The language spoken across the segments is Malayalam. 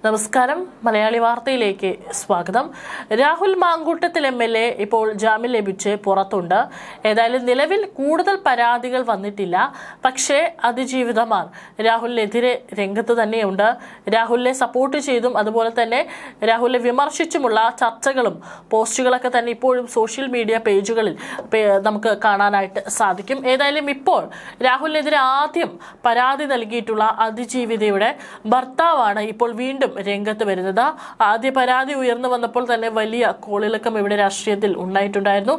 നമസ്കാരം. മലയാളി വാർത്തയിലേക്ക് സ്വാഗതം. രാഹുൽ മാങ്കൂട്ടത്തിൽ MLA ഇപ്പോൾ ജാമ്യം ലഭിച്ച് പുറത്തുണ്ട്. ഏതായാലും നിലവിൽ കൂടുതൽ പരാതികൾ വന്നിട്ടില്ല. പക്ഷേ അതിജീവിതമാർ രാഹുലിനെതിരെ രംഗത്ത് തന്നെയുണ്ട്. രാഹുലിനെ സപ്പോർട്ട് ചെയ്തും അതുപോലെ തന്നെ രാഹുലിനെ വിമർശിച്ചുമുള്ള ചർച്ചകളും പോസ്റ്റുകളൊക്കെ തന്നെ ഇപ്പോഴും സോഷ്യൽ മീഡിയ പേജുകളിൽ നമുക്ക് കാണാനായിട്ട് സാധിക്കും. ഏതായാലും ഇപ്പോൾ രാഹുലിനെതിരെ ആദ്യം പരാതി നൽകിയിട്ടുള്ള അതിജീവിതയുടെ ഭർത്താവാണ് ഇപ്പോൾ വീണ്ടും രംഗത്ത് വരുന്നത്. ആദ്യ പരാതി ഉയർന്നു വന്നപ്പോൾ തന്നെ വലിയ കോളിളക്കം ഇവിടെ രാഷ്ട്രീയത്തിൽ ഉണ്ടായിട്ടുണ്ടായിരുന്നു.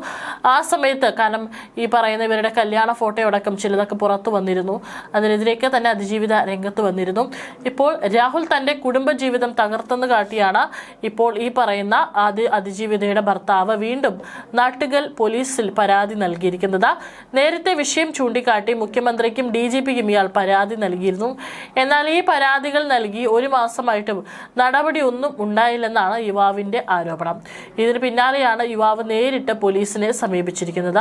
ആ സമയത്ത് കാരണം ഈ പറയുന്ന ഇവരുടെ കല്യാണ ഫോട്ടോ അടക്കം ചിലതൊക്കെ പുറത്തു വന്നിരുന്നു. അതിനെതിരെയൊക്കെ തന്നെ അതിജീവിത രംഗത്ത് വന്നിരുന്നു. ഇപ്പോൾ രാഹുൽ തൻ്റെ കുടുംബജീവിതം തകർത്തെന്ന് കാട്ടിയാണ് ഇപ്പോൾ ഈ പറയുന്ന അതിജീവിതയുടെ ഭർത്താവ് വീണ്ടും നാട്ടുകൽ പോലീസിൽ പരാതി നൽകിയിരിക്കുന്നത്. നേരത്തെ വിഷയം ചൂണ്ടിക്കാട്ടി മുഖ്യമന്ത്രിക്കും DGPക്കും ഇയാൾ പരാതി നൽകിയിരുന്നു. എന്നാൽ ഈ പരാതികൾ നൽകി ഒരു മാസമായിട്ടും നടപടിയൊന്നും ഉണ്ടായില്ലെന്നാണ് യുവാവിന്റെ ആരോപണം. ഇതിന് പിന്നാലെയാണ് യുവാവ് നേരിട്ട് പോലീസിനെ സമീപിച്ചിരിക്കുന്നത്.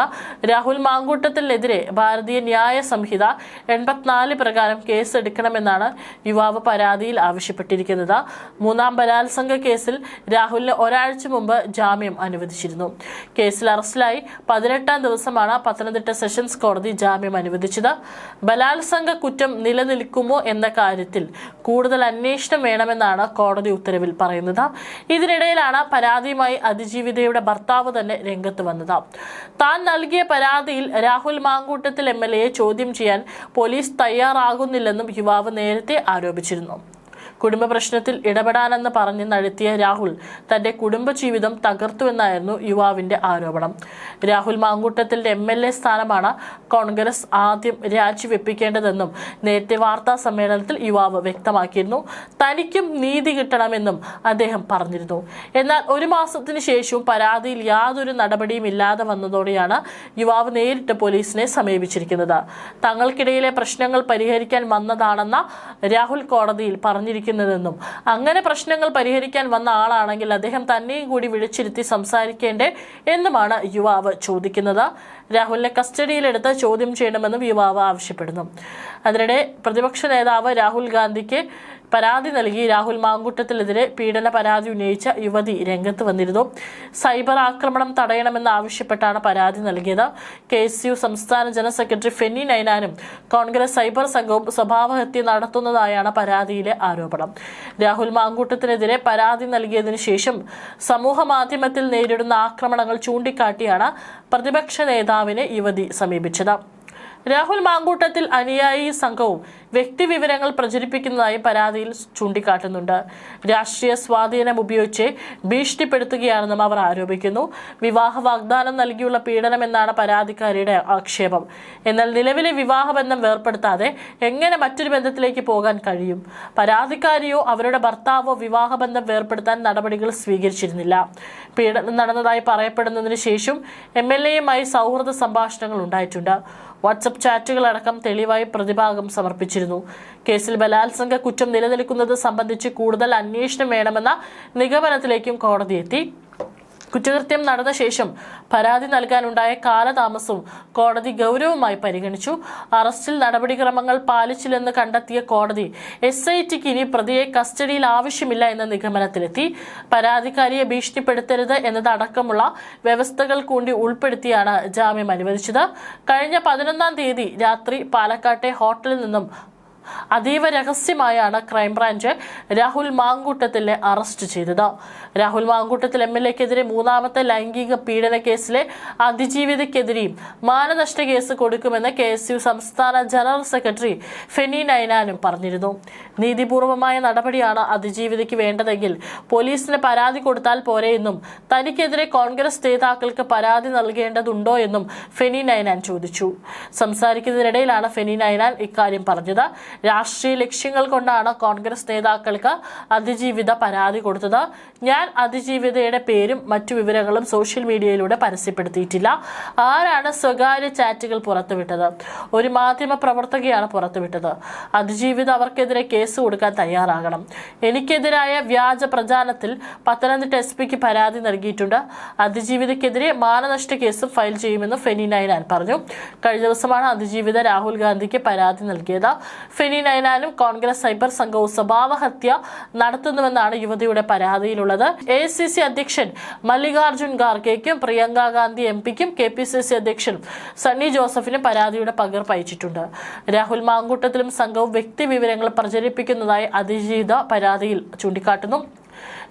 രാഹുൽ മാങ്കൂട്ടത്തിനെതിരെ ഭാരതീയ ന്യായ സംഹിത 84 പ്രകാരം കേസ് എടുക്കണമെന്നാണ് യുവാവ് പരാതിയിൽ ആവശ്യപ്പെട്ടിരിക്കുന്നത്. മൂന്നാം ബലാത്സംഗ കേസിൽ രാഹുലിന് ഒരാഴ്ച മുമ്പ് ജാമ്യം അനുവദിച്ചിരുന്നു. കേസിൽ അറസ്റ്റിലായി 18ാം ദിവസമാണ് പത്തനംതിട്ട സെഷൻസ് കോടതി ജാമ്യം അനുവദിച്ചത്. ബലാത്സംഗ കുറ്റം നിലനിൽക്കുമോ എന്ന കാര്യത്തിൽ കൂടുതൽ അന്വേഷണം വേണമെന്നാണ് കോടതി ഉത്തരവിൽ പറയുന്നത്. ഇതിനിടയിലാണ് പരാതിയുമായി അതിജീവിതയുടെ ഭർത്താവ് തന്നെ രംഗത്ത് വന്നത്. താൻ നൽകിയ പരാതിയിൽ രാഹുൽ മാങ്കൂട്ടത്തിൽ MLAയെ ചോദ്യം ചെയ്യാൻ പോലീസ് തയ്യാറാകുന്നില്ലെന്നും യുവാവ് നേരത്തെ ആരോപിച്ചിരുന്നു. കുടുംബ പ്രശ്നത്തിൽ ഇടപെടാനെന്ന് പറഞ്ഞ് നടത്തിയ രാഹുൽ തന്റെ കുടുംബജീവിതം തകർത്തുവെന്നായിരുന്നു യുവാവിന്റെ ആരോപണം. രാഹുൽ മാങ്കൂട്ടത്തിന്റെ MLA സ്ഥാനമാണ് കോൺഗ്രസ് ആദ്യം രാജിവെപ്പിക്കേണ്ടതെന്നും നേരത്തെ വാർത്താ സമ്മേളനത്തിൽ യുവാവ് വ്യക്തമാക്കിയിരുന്നു. തനിക്കും നീതി കിട്ടണമെന്നും അദ്ദേഹം പറഞ്ഞിരുന്നു. എന്നാൽ ഒരു മാസത്തിന് ശേഷവും പരാതിയിൽ യാതൊരു നടപടിയും ഇല്ലാതെ വന്നതോടെയാണ് യുവാവ് നേരിട്ട് പോലീസിനെ സമീപിച്ചിരിക്കുന്നത്. തങ്ങൾക്കിടയിലെ പ്രശ്നങ്ങൾ പരിഹരിക്കാൻ വന്നതാണെന്ന രാഹുൽ കോടതിയിൽ പറഞ്ഞിരിക്കുന്നതെന്നും അങ്ങനെ പ്രശ്നങ്ങൾ പരിഹരിക്കാൻ വന്ന ആളാണെങ്കിൽ അദ്ദേഹം തന്നെയും കൂടി വിളിച്ചിരുത്തി സംസാരിക്കേണ്ടേ എന്നുമാണ് യുവാവ് ചോദിക്കുന്നത്. രാഹുലിനെ കസ്റ്റഡിയിലെടുത്ത് ചോദ്യം ചെയ്യണമെന്നും യുവാവ് ആവശ്യപ്പെടുന്നു. അതിനിടെ പ്രതിപക്ഷ നേതാവ് രാഹുൽ ഗാന്ധിക്ക് പരാതി നൽകി രാഹുൽ മാങ്കൂട്ടത്തിനെതിരെ പീഡന പരാതി ഉന്നയിച്ച യുവതി രംഗത്ത് വന്നിരുന്നു. സൈബർ ആക്രമണം തടയണമെന്ന് ആവശ്യപ്പെട്ടാണ് പരാതി നൽകിയത്. KSU സംസ്ഥാന ജനറൽ സെക്രട്ടറി ഫെന്നി നൈനാനും കോൺഗ്രസ് സൈബർ സംഘവും സ്വഭാവഹത്യ നടത്തുന്നതായാണ് പരാതിയിലെ ആരോപണം. രാഹുൽ മാങ്കൂട്ടത്തിനെതിരെ പരാതി നൽകിയതിനു ശേഷം സമൂഹ മാധ്യമത്തിൽ നേരിടുന്ന ആക്രമണങ്ങൾ ചൂണ്ടിക്കാട്ടിയാണ് പ്രതിപക്ഷ നേതാവിനെ യുവതി സമീപിച്ചത്. രാഹുൽ മാങ്കൂട്ടത്തിൽ അനുയായി സംഘവും വ്യക്തിവിവരങ്ങൾ പ്രചരിപ്പിക്കുന്നതായി പരാതിയിൽ ചൂണ്ടിക്കാട്ടുന്നുണ്ട്. രാഷ്ട്രീയ സ്വാധീനം ഉപയോഗിച്ച് ഭീഷണിപ്പെടുത്തുകയാണെന്നും അവർ ആരോപിക്കുന്നു. വിവാഹ വാഗ്ദാനം നൽകിയുള്ള പീഡനമെന്നാണ് പരാതിക്കാരിയുടെ ആക്ഷേപം. എന്നാൽ നിലവിലെ വിവാഹബന്ധം വേർപ്പെടുത്താതെ എങ്ങനെ മറ്റൊരു ബന്ധത്തിലേക്ക് പോകാൻ കഴിയും? പരാതിക്കാരിയോ അവരുടെ ഭർത്താവോ വിവാഹബന്ധം വേർപ്പെടുത്താൻ നടപടികൾ സ്വീകരിച്ചിരുന്നില്ല. പീഡനം നടന്നതായി പറയപ്പെടുന്നതിന് ശേഷം MLAയുമായി സൗഹൃദ സംഭാഷണങ്ങൾ ഉണ്ടായിട്ടുണ്ട്. വാട്സപ്പ് ചാറ്റുകളടക്കം തെളിവായി പ്രതിഭാഗം സമർപ്പിച്ചിരുന്നു. കേസിൽ ബലാത്സംഗ കുറ്റം നിലനിൽക്കുന്നത് സംബന്ധിച്ച് കൂടുതൽ അന്വേഷണം വേണമെന്ന നിഗമനത്തിലേക്കും കോടതി എത്തി. കുറ്റകൃത്യം നടന്ന ശേഷം പരാതി നൽകാനുണ്ടായ കാലതാമസവും കോടതി ഗൗരവമായി പരിഗണിച്ചു. അറസ്റ്റിൽ നടപടിക്രമങ്ങൾ പാലിച്ചില്ലെന്ന് കണ്ടെത്തിയ കോടതി SITക്ക് ഇനി പ്രതിയെ കസ്റ്റഡിയിൽ ആവശ്യമില്ല എന്ന നിഗമനത്തിലെത്തി. പരാതിക്കാരിയെ ഭീഷണിപ്പെടുത്തരുത് എന്നതടക്കമുള്ള വ്യവസ്ഥകൾ കൂടി ഉൾപ്പെടുത്തിയാണ് ജാമ്യം അനുവദിച്ചത്. കഴിഞ്ഞ 11ാം തീയതി രാത്രി പാലക്കാട്ടെ ഹോട്ടലിൽ നിന്നും അതീവ രഹസ്യമായാണ് ക്രൈംബ്രാഞ്ച് രാഹുൽ മാങ്കൂട്ടത്തിനെ അറസ്റ്റ് ചെയ്തത്. രാഹുൽ മാങ്കൂട്ടത്തിൽ MLAക്കെതിരെ മൂന്നാമത്തെ ലൈംഗിക പീഡന കേസിലെ അതിജീവിതയ്ക്കെതിരെയും മാനനഷ്ട കേസ് കൊടുക്കുമെന്ന് KSU സംസ്ഥാന ജനറൽ സെക്രട്ടറി ഫെന്നി നൈനാനും പറഞ്ഞിരുന്നു. നീതിപൂർവമായ നടപടിയാണ് അതിജീവിതയ്ക്ക് വേണ്ടതെങ്കിൽ പോലീസിന് പരാതി കൊടുത്താൽ പോരെയെന്നും തനിക്കെതിരെ കോൺഗ്രസ് നേതാക്കൾക്ക് പരാതി നൽകേണ്ടതുണ്ടോ എന്നും ഫെന്നി നൈനാൻ ചോദിച്ചു. സംസാരിക്കുന്നതിനിടയിലാണ് ഫെന്നി നൈനാൻ ഇക്കാര്യം പറഞ്ഞത്. രാഷ്ട്രീയ ലക്ഷ്യങ്ങൾ കൊണ്ടാണ് കോൺഗ്രസ് നേതാക്കൾക്ക് അതിജീവിത പരാതി കൊടുത്തത്. ഞാൻ അതിജീവിതയുടെ പേരും മറ്റു വിവരങ്ങളും സോഷ്യൽ മീഡിയയിലൂടെ പരസ്യപ്പെടുത്തിയിട്ടില്ല. ആരാണ് സ്വകാര്യ ചാറ്റുകൾ പുറത്തുവിട്ടത്? ഒരു മാധ്യമ പ്രവർത്തകയാണ് പുറത്തുവിട്ടത്. അതിജീവിത അവർക്കെതിരെ കേസ് കൊടുക്കാൻ തയ്യാറാകണം. എനിക്കെതിരായ വ്യാജ പ്രചാരണത്തിൽ പത്തനംതിട്ട SPക്ക് പരാതി നൽകിയിട്ടുണ്ട്. അതിജീവിതയ്ക്കെതിരെ മാനനഷ്ട കേസും ഫയൽ ചെയ്യുമെന്ന് ഫെന്നി നൈനാൻ പറഞ്ഞു. കഴിഞ്ഞ ദിവസമാണ് അതിജീവിത രാഹുൽ ഗാന്ധിക്ക് പരാതി നൽകിയത്. ഫെനി നൈനാനും കോൺഗ്രസ് സൈബർ സംഘവും സ്വഭാവഹത്യ നടത്തുന്നുവെന്നാണ് യുവതിയുടെ പരാതിയിലുള്ളത്. AICC അധ്യക്ഷൻ മല്ലികാർജുൻ ഖാർഗെയ്ക്കും പ്രിയങ്ക ഗാന്ധി MP-ക്കും KPCC അധ്യക്ഷൻ സണ്ണി ജോസഫിനും പരാതിയുടെ പകർപ്പ് അയച്ചിട്ടുണ്ട്. രാഹുൽ മാങ്കൂട്ടത്തിലും സംഘവും വ്യക്തി വിവരങ്ങൾ പ്രചരിപ്പിക്കുന്നതായി അതിജീവിത പരാതിയിൽ ചൂണ്ടിക്കാട്ടുന്നു.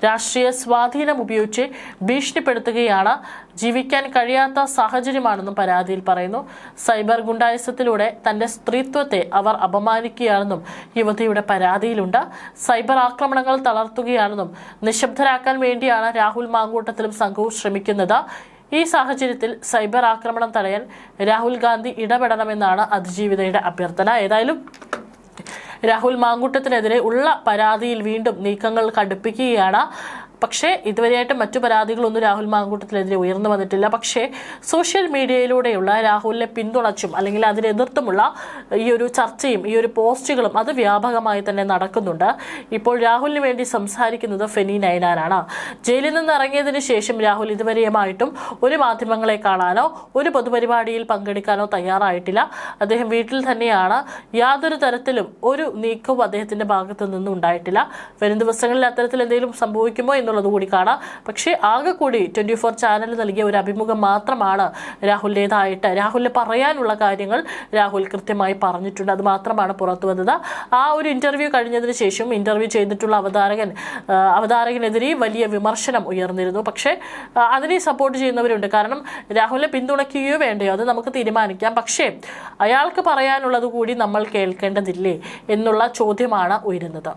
രാഷ്ട്രീയ സ്വാധീനം ഉപയോഗിച്ച് ഭീഷണിപ്പെടുത്തുകയാണ്, ജീവിക്കാൻ കഴിയാത്ത സാഹചര്യമാണെന്നും പരാതിയിൽ പറയുന്നു. സൈബർ ഗുണ്ടായിസത്തിലൂടെ തന്റെ സ്ത്രീത്വത്തെ അവർ അപമാനിക്കുകയാണെന്നും യുവതിയുടെ പരാതിയിലുണ്ട്. സൈബർ ആക്രമണങ്ങൾ തളർത്തുകയാണെന്നും നിശബ്ദരാക്കാൻ വേണ്ടിയാണ് രാഹുൽ മാങ്കൂട്ടത്തിലും സംഘവും ശ്രമിക്കുന്നത്. ഈ സാഹചര്യത്തിൽ സൈബർ ആക്രമണം തടയാൻ രാഹുൽ ഗാന്ധി ഇടപെടണമെന്നാണ് അതിജീവിതയുടെ അഭ്യർത്ഥന. ഏതായാലും രാഹുൽ മാങ്കൂട്ടത്തിനെതിരെ ഉള്ള പരാതിയിൽ വീണ്ടും നീക്കങ്ങൾ കടുപ്പിക്കുകയാണ്. പക്ഷേ ഇതുവരെയായിട്ട് മറ്റു പരാതികളൊന്നും രാഹുൽ മാങ്കൂട്ടത്തിനെതിരെ ഉയർന്നു വന്നിട്ടില്ല. പക്ഷേ സോഷ്യൽ മീഡിയയിലൂടെയുള്ള രാഹുലിനെ പിന്തുണച്ചും അല്ലെങ്കിൽ അതിനെതിർത്തുമുള്ള ഈ ഒരു ചർച്ചയും ഈ ഒരു പോസ്റ്റുകളും അത് വ്യാപകമായി തന്നെ നടക്കുന്നുണ്ട്. ഇപ്പോൾ രാഹുലിന് വേണ്ടി സംസാരിക്കുന്നത് ഫെനി നൈനാനാണ്. ജയിലിൽ നിന്ന് ഇറങ്ങിയതിന് ശേഷം രാഹുൽ ഇതുവരെയുമായിട്ടും ഒരു മാധ്യമങ്ങളെ കാണാനോ ഒരു പൊതുപരിപാടിയിൽ പങ്കെടുക്കാനോ തയ്യാറായിട്ടില്ല. അദ്ദേഹം വീട്ടിൽ തന്നെയാണ്. യാതൊരു തരത്തിലും ഒരു നീക്കവും അദ്ദേഹത്തിന്റെ ഭാഗത്തു നിന്നും ഉണ്ടായിട്ടില്ല. വരും ദിവസങ്ങളിൽ അത്തരത്തിൽ എന്തെങ്കിലും സംഭവിക്കുമോ എന്നുള്ളത് കൂടി കാണാം. പക്ഷേ ആകെ കൂടി 24 ചാനൽ നൽകിയ ഒരു അഭിമുഖം മാത്രമാണ് രാഹുലിൻ്റെതായിട്ട്. രാഹുലിന് പറയാനുള്ള കാര്യങ്ങൾ രാഹുൽ കൃത്യമായി പറഞ്ഞിട്ടുണ്ട്. അത് മാത്രമാണ് പുറത്തു വന്നത്. ആ ഒരു ഇന്റർവ്യൂ കഴിഞ്ഞതിന് ശേഷം ഇന്റർവ്യൂ ചെയ്തിട്ടുള്ള അവതാരകനെതിരെ വലിയ വിമർശനം ഉയർന്നിരുന്നു. പക്ഷേ അതിനെ സപ്പോർട്ട് ചെയ്യുന്നവരുണ്ട്. കാരണം രാഹുലിനെ പിന്തുണയ്ക്കുകയോ വേണ്ടയോ അത് നമുക്ക് തീരുമാനിക്കാം. പക്ഷേ അയാൾക്ക് പറയാനുള്ളത് കൂടി നമ്മൾ കേൾക്കേണ്ടതില്ലേ എന്നുള്ള ചോദ്യമാണ് ഉയരുന്നത്.